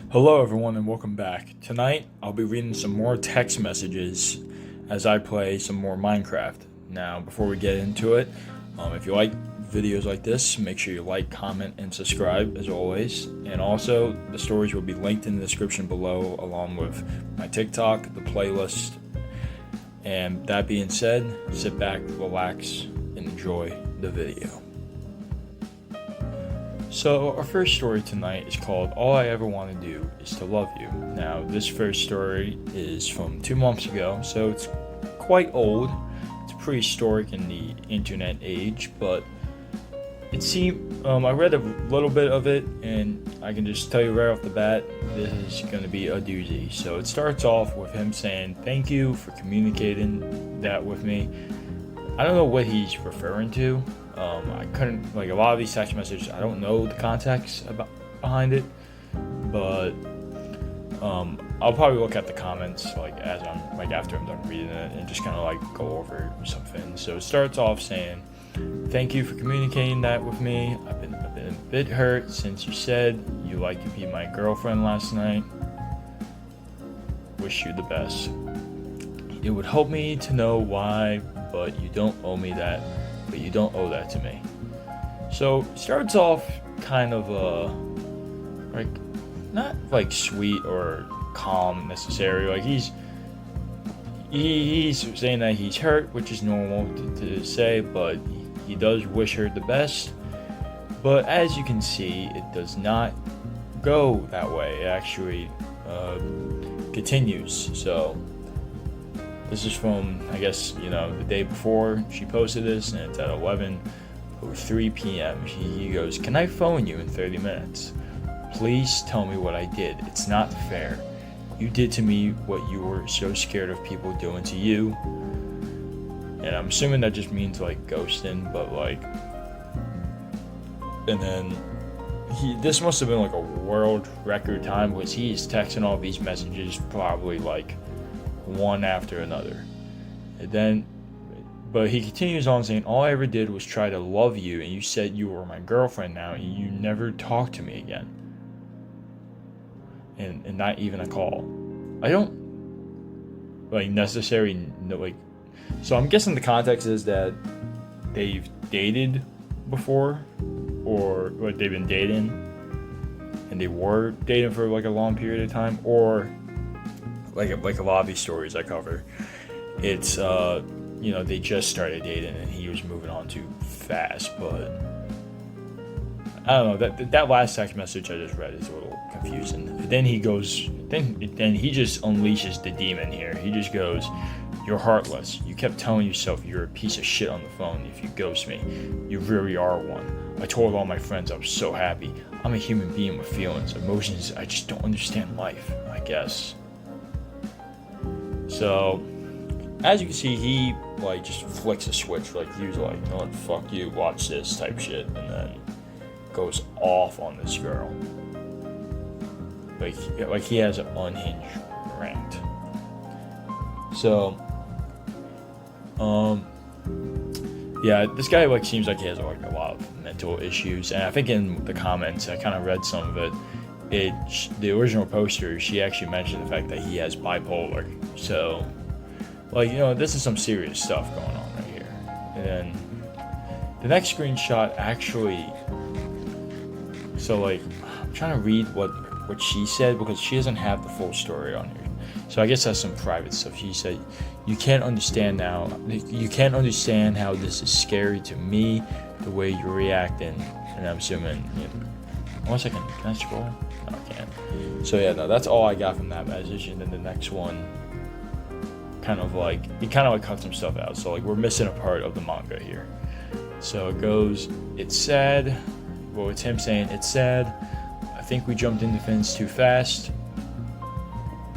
Hello, everyone, and welcome back. Tonight, I'll be reading some more text messages as I play some more Minecraft. Now, before we get into it, if you like videos like this, make sure you like, comment, and subscribe as always. And also, the stories will be linked in the description below, along with my TikTok, the playlist. And that being said, sit back, relax, and enjoy the video. So, our first story tonight is called All I Ever Want to Do Is to Love You. Now, this first story is from 2 months ago, so it's quite old. It's prehistoric in the internet age, but it seemed, I read a little bit of it, and I can just tell you right off the bat, this is going to be a doozy. So, it starts off with him saying, "Thank you for communicating that with me." I don't know what he's referring to. I couldn't, like, a lot of these text messages, I don't know the context behind it, but I'll probably look at the comments after I'm done reading it and just kind of like go over something. So it starts off saying, "Thank you for communicating that with me. I've been a bit hurt since you said you like to be my girlfriend last night. Wish you the best. It would help me to know why, but you don't owe me that. But you don't owe that to me." So it starts off kind of like not like sweet or calm necessarily. Like he's saying that he's hurt, which is normal to say, but he does wish her the best. But as you can see, it does not go that way. It actually continues. So this is from, I guess, the day before she posted this, and it's at 11:03 p.m. He goes, "Can I phone you in 30 minutes? Please tell me what I did. It's not fair. You did to me what you were so scared of people doing to you." And I'm assuming that just means like ghosting, but like, and then this must have been like a world record time, because he's texting all these messages probably like one after another. And then, but he continues on saying, "All I ever did was try to love you, and you said you were my girlfriend now, and you never talked to me again. And not even a call. I don't like necessarily know, like." So I'm guessing the context is that they've dated before, or like they've been dating, and they were dating for like a long period of time, or like a lot of these stories I cover, it's they just started dating and he was moving on too fast. But I don't know, that last text message I just read is a little confusing. But then he goes, then he just unleashes the demon here. He just goes, "You're heartless. You kept telling yourself you're a piece of shit on the phone if you ghost me. You really are one. I told all my friends I was so happy. I'm a human being with feelings, emotions. I just don't understand life, I guess." So, as you can see, he like just flicks a switch. Like he was like, "You know what, fuck you, watch this" type shit, and then goes off on this girl. Like he has an unhinged rant. So, yeah, this guy like seems like he has like a lot of mental issues, and I think in the comments I kind of read some of it. The original poster, she actually mentioned the fact that he has bipolar. So, like, this is some serious stuff going on right here. And then the next screenshot actually, so like, I'm trying to read what she said, because she doesn't have the full story on here. So I guess that's some private stuff. She said, You can't understand how this is scary to me, the way you're reacting." And I'm assuming, 1 second, can I scroll? No, I can't. So yeah, no, that's all I got from that message. And then the next one, he kind of like cut some stuff out. So like we're missing a part of the manga here. So it goes, "It's sad." Well, it's him saying, "It's sad. I think we jumped into things too fast."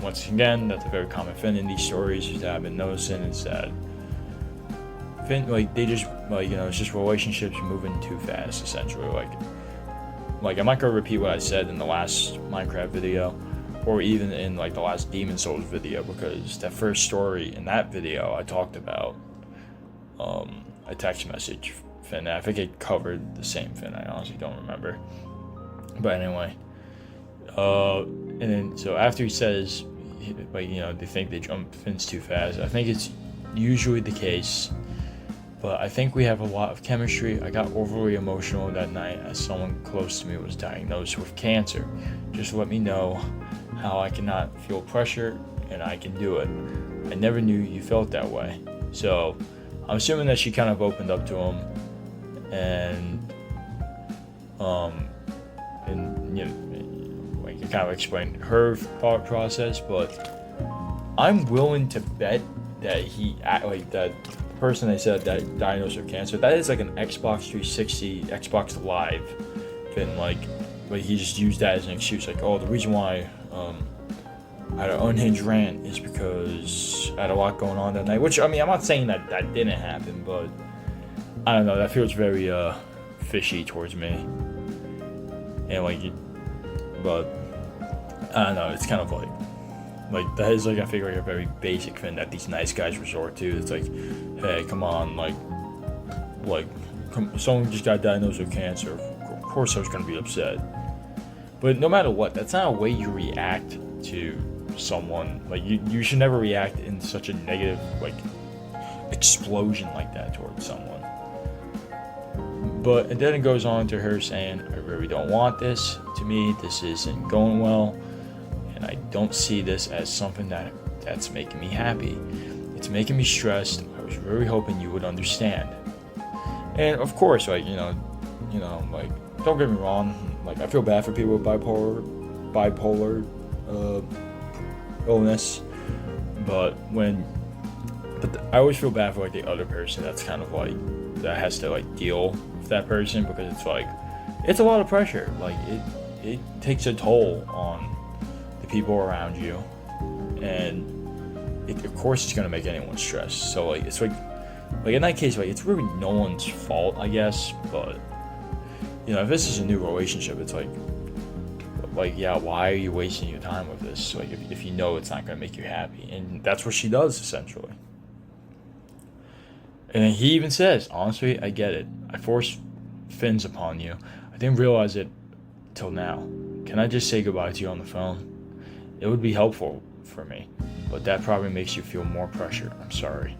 Once again, that's a very common thing in these stories that I've been noticing, is that they just it's just relationships moving too fast, essentially. Like I'm not gonna repeat what I said in the last Minecraft video, or even in like the last Demon Souls video, because that first story in that video I talked about a text message thing. I think it covered the same thing. I honestly don't remember. But anyway, And then, so after he says, like, they think they jump fins too fast, I think it's usually the case. But I think we have a lot of chemistry. I got overly emotional that night as someone close to me was diagnosed with cancer. Just let me know how I cannot feel pressure and I can do it. I never knew you felt that way. So I'm assuming that she kind of opened up to him and like kind of explained her thought process. But I'm willing to bet that that person they said that diagnosed with cancer, that is like an Xbox 360, Xbox Live thing. Like he just used that as an excuse. Like, oh, the reason why I had an unhinged rant is because I had a lot going on that night. Which, I mean, I'm not saying that didn't happen, but I don't know. That feels very fishy towards me. And but I don't know. It's kind of like that is I figure a very basic thing that these nice guys resort to. It's like, hey, come on, someone just got diagnosed with cancer. Of course, I was gonna be upset. But no matter what, that's not a way you react to someone. Like you should never react in such a negative explosion like that towards someone. But and then it goes on to her saying, I really don't want this. To me, this isn't going well. I don't see this as something that's making me happy. It's making me stressed. I was really hoping you would understand. And of course, don't get me wrong. I feel bad for people with bipolar illness, but I always feel bad for the other person that's kind of that has to deal with that person, because it's a lot of pressure. It takes a toll on people around you, and of course it's going to make anyone stressed. So it's in that case, it's really no one's fault, I guess. But if this is a new relationship, it's yeah, why are you wasting your time with this? If you know it's not going to make you happy. And that's what she does, essentially. And then he even says, honestly, I get it. I forced fins upon you. I didn't realize it till now. Can I just say goodbye to you on the phone? It would be helpful for me, but that probably makes you feel more pressure. I'm sorry.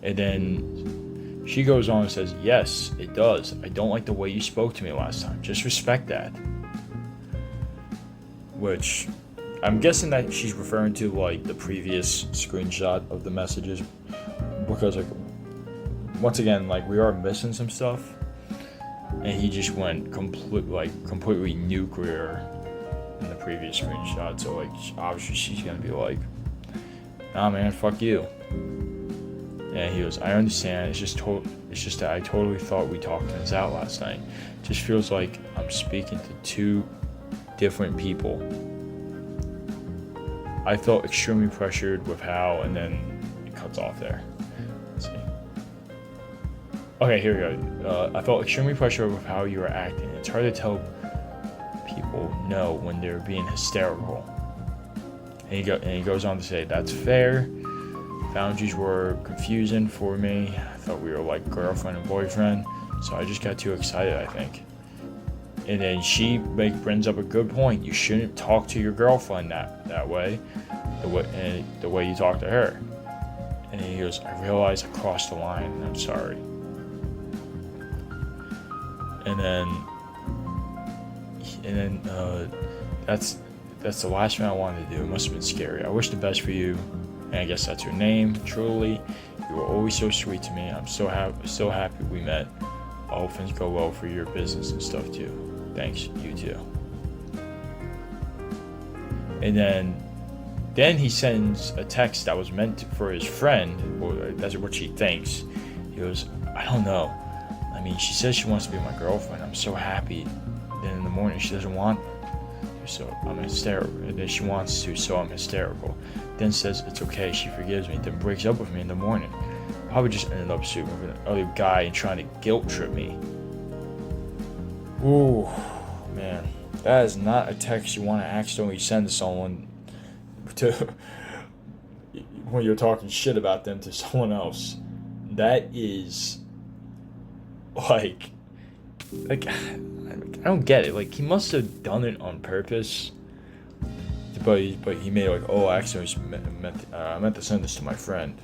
And then she goes on and says, yes, it does. I don't like the way you spoke to me last time. Just respect that. Which I'm guessing that she's referring to the previous screenshot of the messages, because once again, we are missing some stuff, and he just went completely nuclear in the previous screenshot. So obviously she's gonna be nah, man, fuck you. And he goes, I understand. It's just that I totally thought we talked things out last night. It just feels like I'm speaking to two different people. I felt extremely pressured with how, and then it cuts off there. Let's see. Okay, here we go. I felt extremely pressured with how you were acting. It's hard to tell people know when they're being hysterical. And he goes on to say, that's fair. Boundaries were confusing for me. I thought we were girlfriend and boyfriend, so I just got too excited, I think. And then she brings up a good point. You shouldn't talk to your girlfriend that way, the way you talk to her. And he goes, I realized I crossed the line, and I'm sorry. And then that's the last thing I wanted to do. It must have been scary. I wish the best for you. And I guess that's her name. Truly, you were always so sweet to me. I'm so happy we met. I hope things go well for your business and stuff too. Thanks, you too. And then he sends a text that was meant for his friend, or that's what she thinks. He goes, I don't know. I mean, she says she wants to be my girlfriend. I'm so happy. Then in the morning, she doesn't want, so I'm hysterical. And then she wants to, so I'm hysterical. Then says it's okay, she forgives me. Then breaks up with me in the morning. Probably just ended up sleeping with another guy and trying to guilt trip me. Ooh, man, that is not a text you want to accidentally send to someone when you're talking shit about them to someone else. That is I don't get it. He must have done it on purpose. but he made like, oh, actually, I meant to send this to my friend.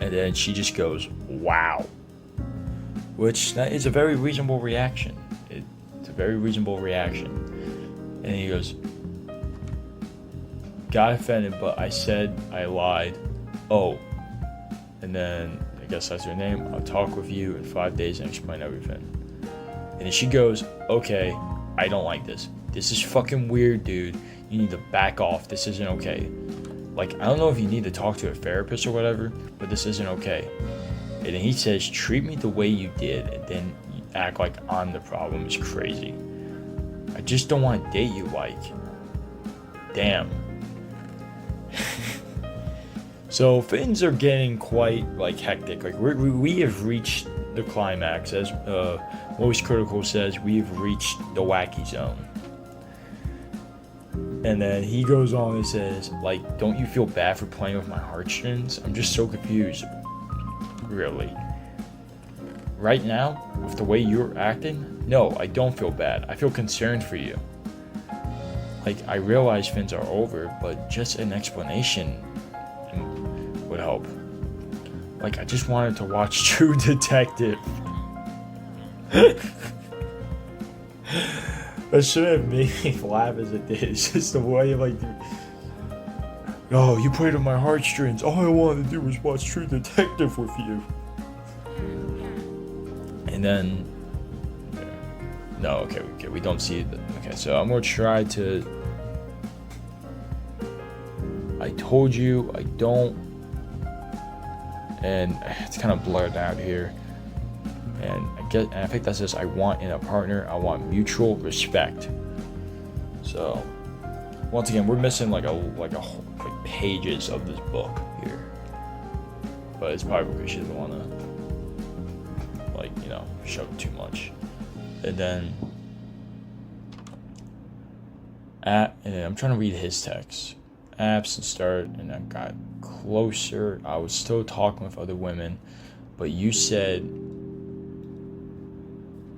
And then she just goes, wow. Which, that is a very reasonable reaction. It's a very reasonable reaction. And he goes, got offended, but I said I lied. Oh. And then, I guess that's her name. I'll talk with you in 5 days and explain everything. And then she goes, okay, I don't like this. This is fucking weird, dude. You need to back off. This isn't okay. Like, I don't know if you need to talk to a therapist or whatever, but this isn't okay. And then he says, treat me the way you did, and then you act like I'm the problem is crazy. I just don't want to date you, like. Damn. So things are getting quite, like, hectic. Like, we have reached the climax. As Most Critical says, we've reached the wacky zone. And then he goes on and says, like, don't you feel bad for playing with my heartstrings? I'm just so confused. Really? Right now, with the way you're acting? No, I don't feel bad. I feel concerned for you. Like, I realize things are over, but just an explanation would help. Like, I just wanted to watch True Detective. That shouldn't have made me laugh as it did. It's just the way of like, oh, you played with my heartstrings. All I wanted to do was watch True Detective with you. And then, no, okay, we don't see it. Okay, so I'm gonna try to. I told you I don't, and it's kind of blurred out here. And I think that says I want in a partner. I want mutual respect. So, once again, we're missing like pages of this book here. But it's probably because she doesn't want to, show too much. And then, and then I'm trying to read his text. Apps and start, and I got closer. I was still talking with other women, but you said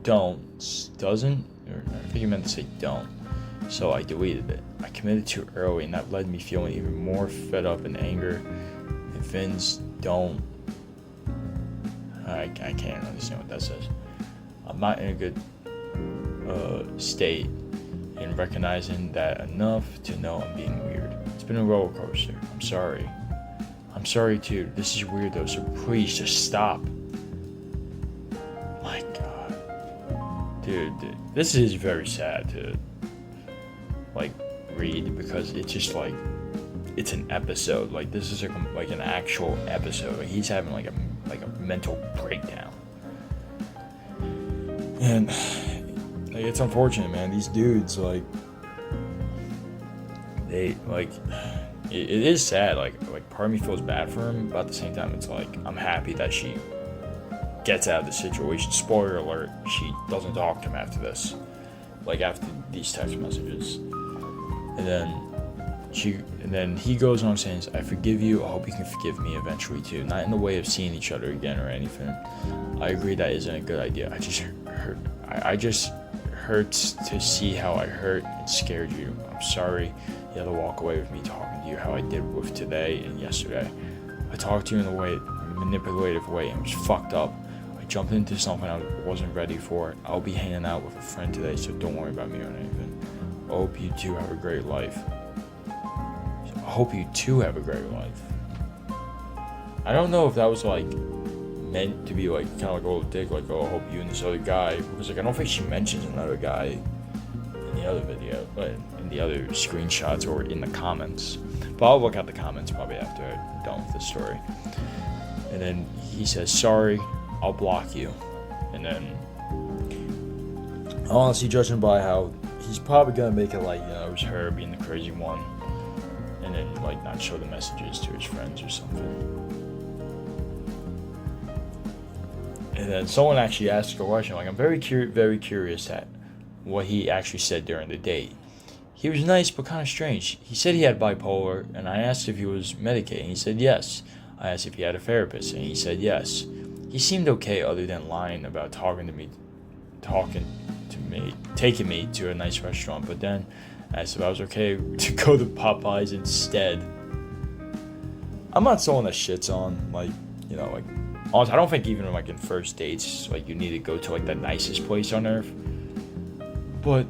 doesn't, or I think you meant to say don't. So I deleted it. I committed too early, and that led me feeling even more fed up and anger. And Finn's don't. I can't understand what that says. I'm not in a good state in recognizing that enough to know I'm being weird. It's been a roller coaster. I'm sorry. I'm sorry too. This is weird though, so please just stop. My God. Dude, this is very sad to read because it's just it's an episode. Like this is an actual episode. Like, he's having a mental breakdown. And it's unfortunate, man. These dudes it is sad. Like part of me feels bad for him, but at the same time, it's I'm happy that she gets out of the situation. Spoiler alert: she doesn't talk to him after this. After these text messages, and then he goes on saying, "I forgive you. I hope you can forgive me eventually too. Not in the way of seeing each other again or anything. I agree that isn't a good idea. I just hurts to see how I hurt and scared you. I'm sorry you had to walk away with me talking to you how I did with today and yesterday. I talked to you in a manipulative way and was fucked up. I jumped into something I wasn't ready for. I'll be hanging out with a friend today, so don't worry about me or anything. I hope you two have a great life." I hope you too have a great life. I don't know if that was meant to be kind of a little dick, oh, I hope you and this other guy, because I don't think she mentions another guy in the other video, but in the other screenshots or in the comments. But I'll look at the comments probably after I'm done with this story. And then he says, "Sorry, I'll block you." And then, honestly, judging by how he's probably gonna make it it was her being the crazy one, and then not show the messages to his friends or something. And then someone actually asked a question. I'm very curious at what he actually said during the date. He was nice, but kind of strange. He said he had bipolar, and I asked if he was medicated, and he said yes. I asked if he had a therapist, and he said yes. He seemed okay other than lying about taking me to a nice restaurant, but then I asked if I was okay to go to Popeyes instead. I'm not someone that shits on, like, you know, like, honestly, I don't think even like in first dates, like, you need to go to like the nicest place on earth. But,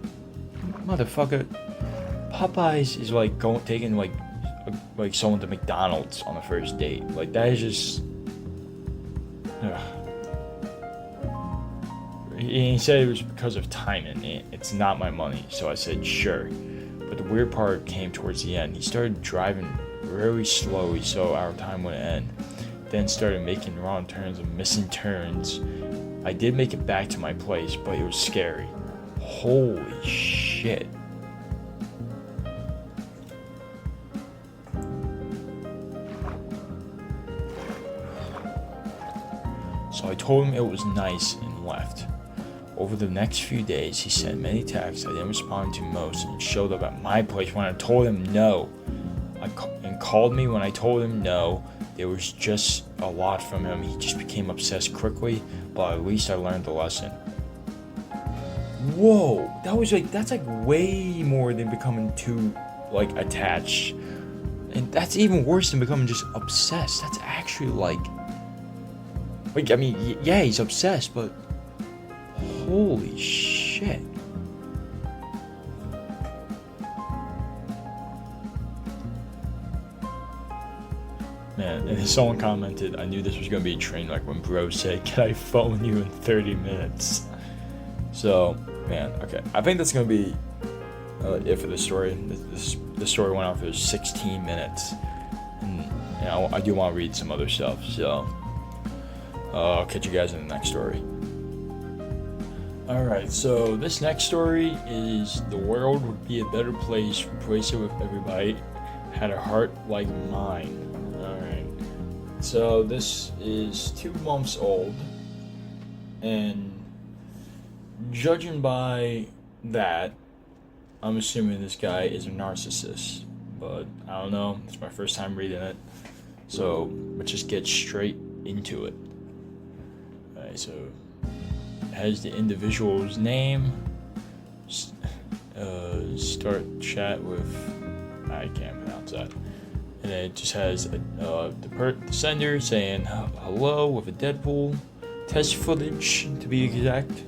motherfucker, Popeyes is like taking like someone to McDonald's on the first date. Like, that is just. Ugh. He said it was because of timing. It's not my money, so I said sure. But the weird part came towards the end. He started driving very slowly, so our time would end. Then started making wrong turns and missing turns. I did make it back to my place, but it was scary. Holy shit. So I told him it was nice and left. Over the next few days, he sent many texts I didn't respond to most and showed up at my place when I told him no. And called me when I told him no. There was just a lot from him. He just became obsessed quickly, but at least I learned the lesson. Whoa, that's like way more than becoming too like attached. And that's even worse than becoming just obsessed. That's actually like I mean, yeah, he's obsessed, but holy shit. Man, and someone commented, I knew this was going to be a train wreck when bro said, can I phone you in 30 minutes? So, man, okay. I think that's going to be it for the story. The story went on for 16 minutes. And you know, I do want to read some other stuff, so I'll catch you guys in the next story. Alright, so this next story is the world would be a better place replace it with everybody had a heart like mine. Alright, so this is 2 months old, and judging by that, I'm assuming this guy is a narcissist, but I don't know, it's my first time reading it, so let's just get straight into it. Alright, so has the individual's name, start chat with, I can't pronounce that, and it just has the sender saying hello with a Deadpool test footage, to be exact,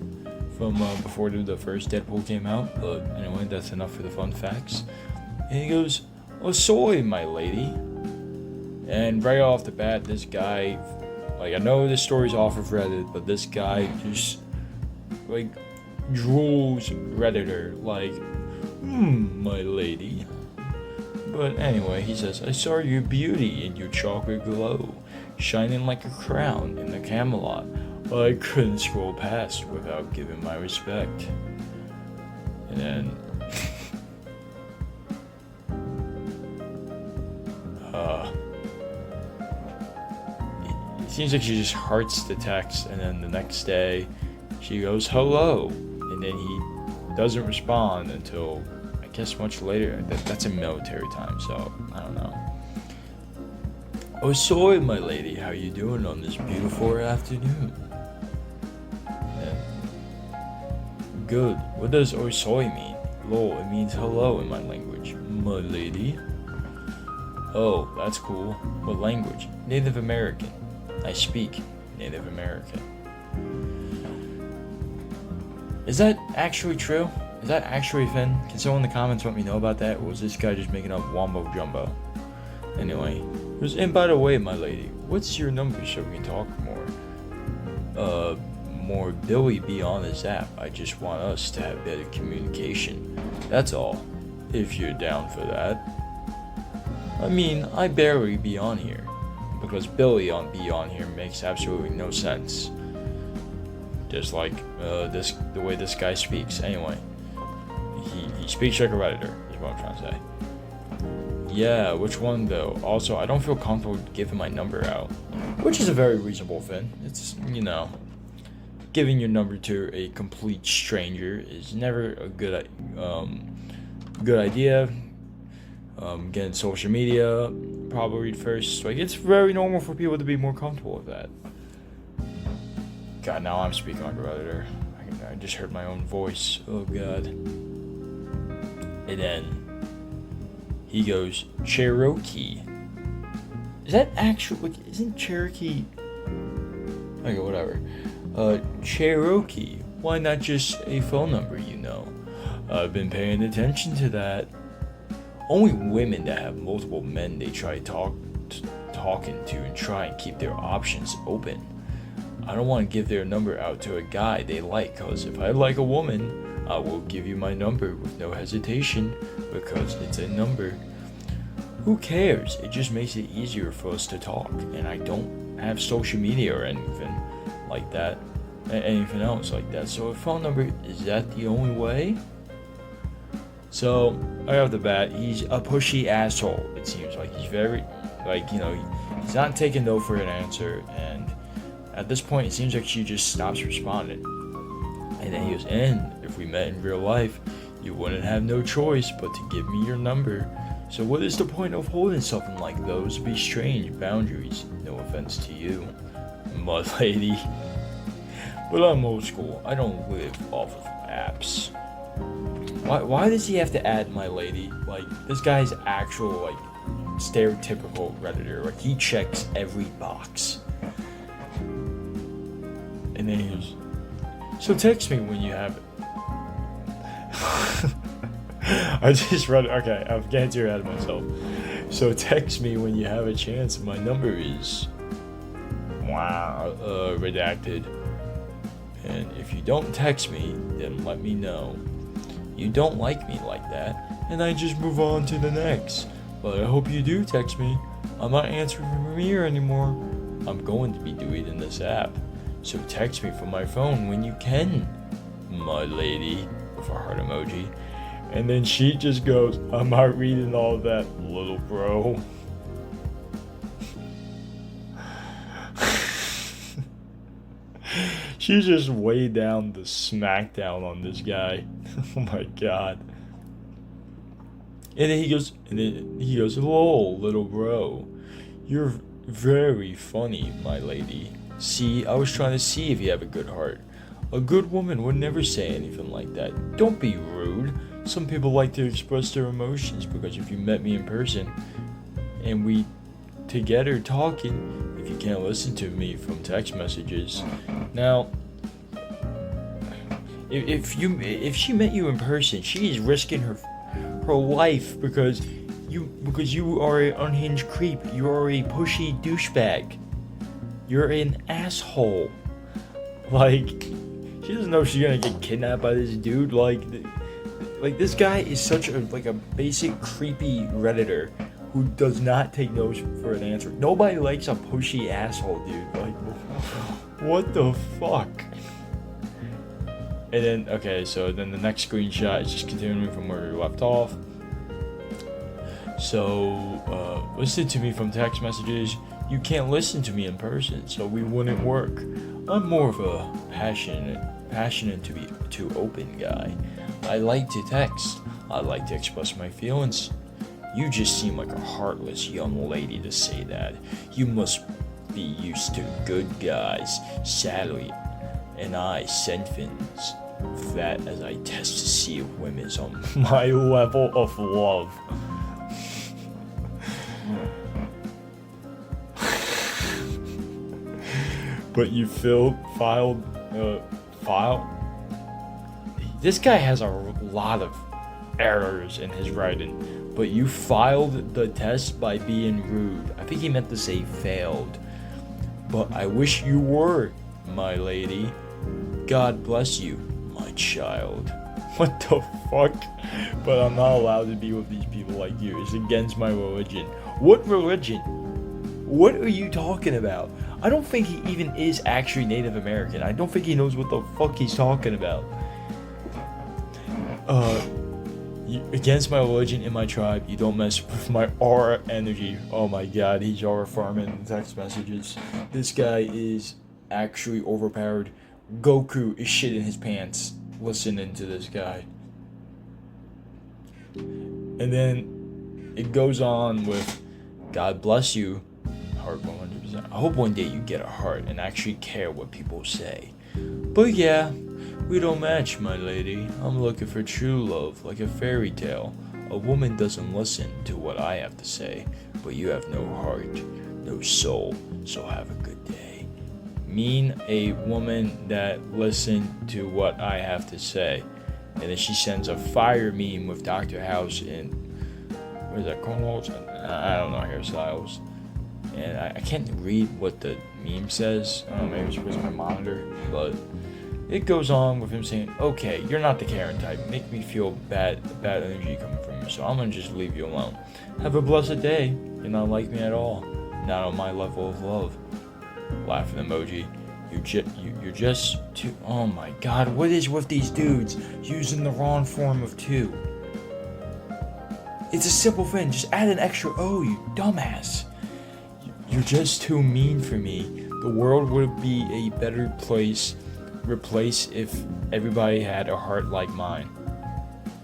from before the first Deadpool came out. But anyway, that's enough for the fun facts. And he goes, "Oh, soy, my lady." And right off the bat, this guy, like, I know this story's off of Reddit, but this guy just like drools Redditor, like, my lady. But anyway, he says, I saw your beauty in your chocolate glow, shining like a crown in the Camelot. I couldn't scroll past without giving my respect. And then it seems like she just hearts the text, and then the next day she goes hello, and then he doesn't respond until I guess much later. That's in military time, so I don't know. Oh, soy, my lady, how you doing on this beautiful afternoon? And good. What does "oh soy" mean? Lol, it means hello in my language, my lady. Oh, that's cool. What language? Native American. I speak Native American. Is that actually true? Is that actually a thing? Can someone in the comments let me know about that? Or was this guy just making up wombo jumbo? Anyway, and by the way, my lady, what's your number so we can talk more? More Billy be on this app. I just want us to have better communication. That's all. If you're down for that. I mean, I barely be on here, because Billy be on here makes absolutely no sense. Just like the way this guy speaks. Anyway, he speaks like a Redditor, is what I'm trying to say. Yeah, which one though? Also, I don't feel comfortable giving my number out, which is a very reasonable thing. It's, you know, giving your number to a complete stranger is never a good idea. Getting social media probably first. Like, it's very normal for people to be more comfortable with that. God, now I'm speaking like a Redditor. I just heard my own voice. Oh God. And then he goes, Cherokee. Is that actually, isn't Cherokee? Okay, whatever. Cherokee. Why not just a phone number, you know? I've been paying attention to that. Only women that have multiple men they try talking to and try and keep their options open. I don't want to give their number out to a guy they like, because if I like a woman, I will give you my number with no hesitation, because it's a number. Who cares? It just makes it easier for us to talk, and I don't have social media or anything like that, anything else like that. So a phone number, is that the only way? So right off the bat, he's a pushy asshole. It seems like he's very, he's not taking no for an answer, and at this point, it seems like she just stops responding. And then he goes, and if we met in real life, you wouldn't have no choice but to give me your number. So what is the point of holding something like those? Be strange boundaries. No offense to you, my lady. But I'm old school. I don't live off of apps. Why does he have to add my lady? Like, this guy's actual, stereotypical Redditor. Like, he checks every box. And then he goes, so text me when you have it. I just read it. Okay, I'm getting too ahead of myself. So text me when you have a chance. My number is redacted. And if you don't text me, then let me know. You don't like me like that, and I just move on to the next. But I hope you do text me. I'm not answering from here anymore. I'm going to be deleting this app. So text me from my phone when you can, my lady, with a heart emoji. And then she just goes, I'm not reading all that, little bro. She just way down the smackdown on this guy. Oh my god. And then he goes, lol, little bro. You're very funny, my lady. See, I was trying to see if you have a good heart. A good woman would never say anything like that. Don't be rude. Some people like to express their emotions, because if you met me in person and we together talking, if you can't listen to me from text messages. Now, if she met you in person, she is risking her life because you are an unhinged creep. You are a pushy douchebag. You're an asshole. Like, she doesn't know she's gonna get kidnapped by this dude. Like this guy is such a basic creepy Redditor who does not take no for an answer. Nobody likes a pushy asshole, dude. Like, what the fuck? And then, okay, so then the next screenshot is just continuing from where we left off. So, listen to me from text messages. You can't listen to me in person, so we wouldn't work. I'm more of a passionate to be too open guy. I like to text. I like to express my feelings. You just seem like a heartless young lady to say that. You must be used to good guys. Sadly, and I send things that as I test to see if women's on my level of love. But you filed. This guy has a lot of errors in his writing, but you filed the test by being rude. I think he meant to say failed. But I wish you were, my lady. God bless you, my child. What the fuck? But I'm not allowed to be with these people like you. It's against my religion. What religion? What are you talking about? I don't think he even is actually Native American. I don't think he knows what the fuck he's talking about. Against my religion and my tribe, you don't mess with my aura energy. Oh my god, he's aura farming in text messages. This guy is actually overpowered. Goku is shitting his pants listening to this guy. And then it goes on with, God bless you, heart 100%. I hope one day you get a heart and actually care what people say. But yeah, We don't match, my lady. I'm looking for true love, like a fairy tale. A woman doesn't listen to what I have to say, but you have no heart, no soul, so have a good day. Mean a woman that listens to what I have to say. And then she sends a fire meme with Dr. House and, what is that, cornrows? I don't know, hairstyles. And I can't read what the meme says. I don't know, maybe it's because of my monitor, but it goes on with him saying, okay, you're not the Karen type. Make me feel bad energy coming from you, so I'm gonna just leave you alone. Have a blessed day. You're not like me at all. Not on my level of love. Laughing emoji. You're just too. Oh my god, what is with these dudes using the wrong form of two? It's a simple thing. Just add an extra O, you dumbass. You're just too mean for me. The world would be a better place if everybody had a heart like mine.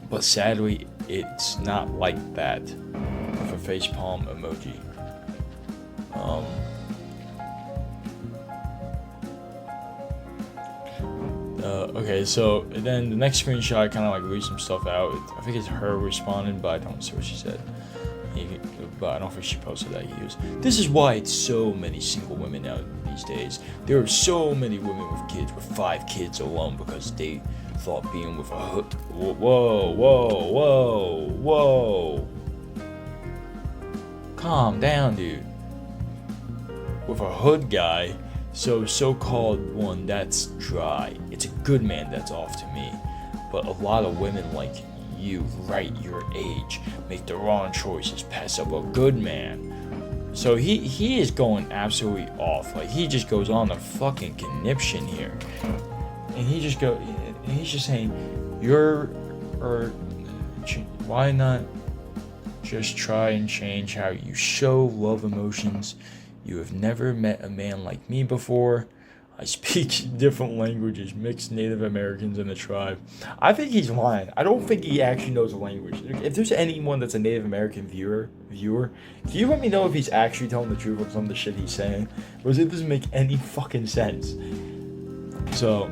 But sadly, it's not like that. With a facepalm emoji. Okay, so then the next screenshot kind of like leaves some stuff out. I think it's her responding, but I don't see what she said. But I don't think she posted that use. This is why it's so many single women out these days. There are so many women with kids, with 5 kids alone, because they thought being with a hood. Whoa. Calm down, dude. With a hood guy, so-called one that's dry. It's a good man that's off to me. But a lot of women like you, right your age, make the wrong choices, pass up a good man. So he is going absolutely off. Like, he just goes on a fucking conniption here. And he's just saying, why not just try and change how you show love emotions? You have never met a man like me before. I speak different languages, mixed Native Americans in the tribe. I think he's lying. I don't think he actually knows the language. If there's anyone that's a Native American viewer, can you let me know if he's actually telling the truth on some of the shit he's saying? Because it doesn't make any fucking sense. So,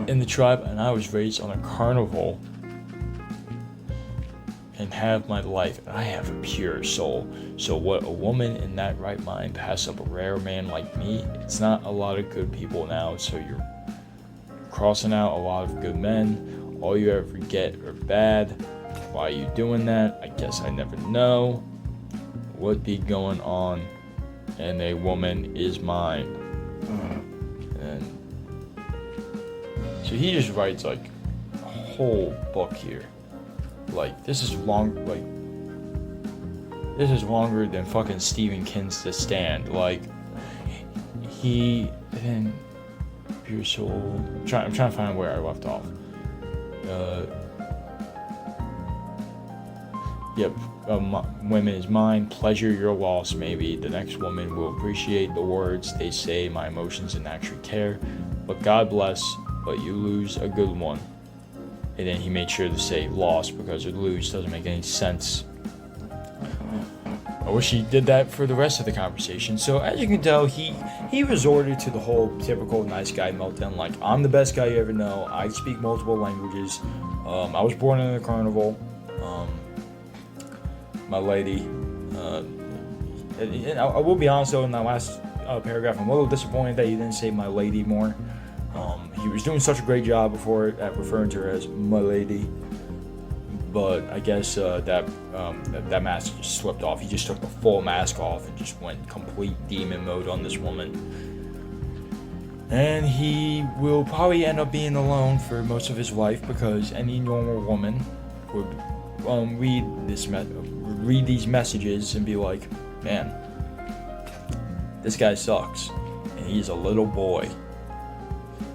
in the tribe, and I was raised on a carnival and have my life, and I have a pure soul. So what a woman in that right mind pass up a rare man like me? It's not a lot of good people now, so you're crossing out a lot of good men. All you ever get are bad. Why are you doing that? I guess I never know. What be going on? And a woman is mine. And so he just writes like a whole book here. Like, this is longer than fucking Stephen King's The Stand. Like, pure soul. I'm trying to find where I left off. Women is mine, pleasure your loss, maybe. The next woman will appreciate the words they say, my emotions and actually care. But God bless, but you lose a good one. And then he made sure to say lost, because lose doesn't make any sense. I wish he did that for the rest of the conversation. So as you can tell, he resorted to the whole typical nice guy meltdown. Like, I'm the best guy you ever know. I speak multiple languages. I was born in a carnival. My lady. And I will be honest though, in that last paragraph, I'm a little disappointed that he didn't say my lady more. He was doing such a great job before at referring to her as my lady, but I guess that mask just slipped off. He just took the full mask off and just went complete demon mode on this woman. And he will probably end up being alone for most of his life, because any normal woman would read these messages and be like, man, this guy sucks, and he's a little boy.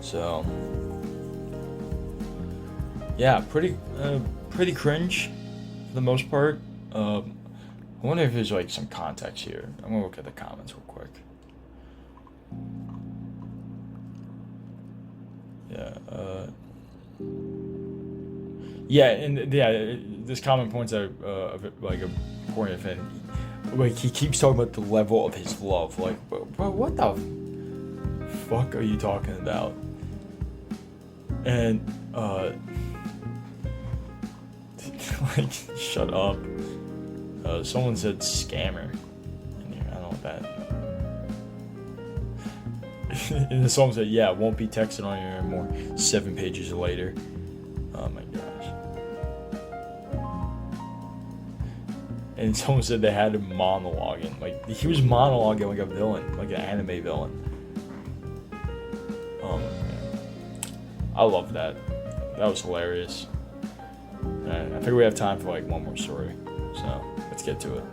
So, yeah, pretty cringe for the most part. I wonder if there's like some context here. I'm gonna look at the comments real quick. This comment points out like a point of thing. Like, he keeps talking about the level of his love. Like, bro, what the fuck are you talking about? And like, shut up. Someone said scammer in here. I don't know what that. And the song said, "Yeah, won't be texting on you anymore." 7 pages later. Oh my gosh. And someone said they had him monologuing. Like, he was monologuing like a villain, like an anime villain. Oh my god. I love that. That was hilarious. Alright, I think we have time for like one more story. So, let's get to it.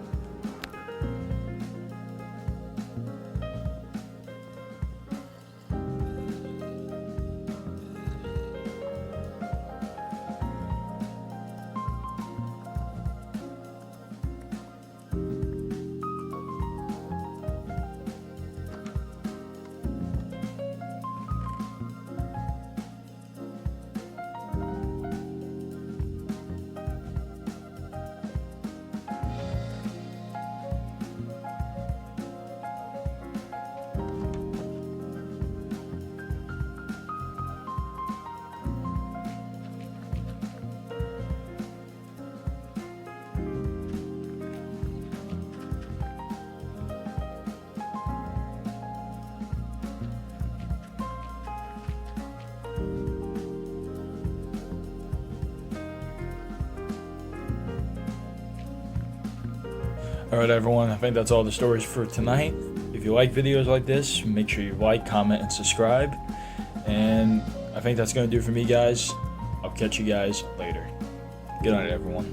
Alright everyone, I think that's all the stories for tonight. If you like videos like this, make sure you like, comment, and subscribe. And I think that's going to do it for me, guys. I'll catch you guys later. Good night, everyone.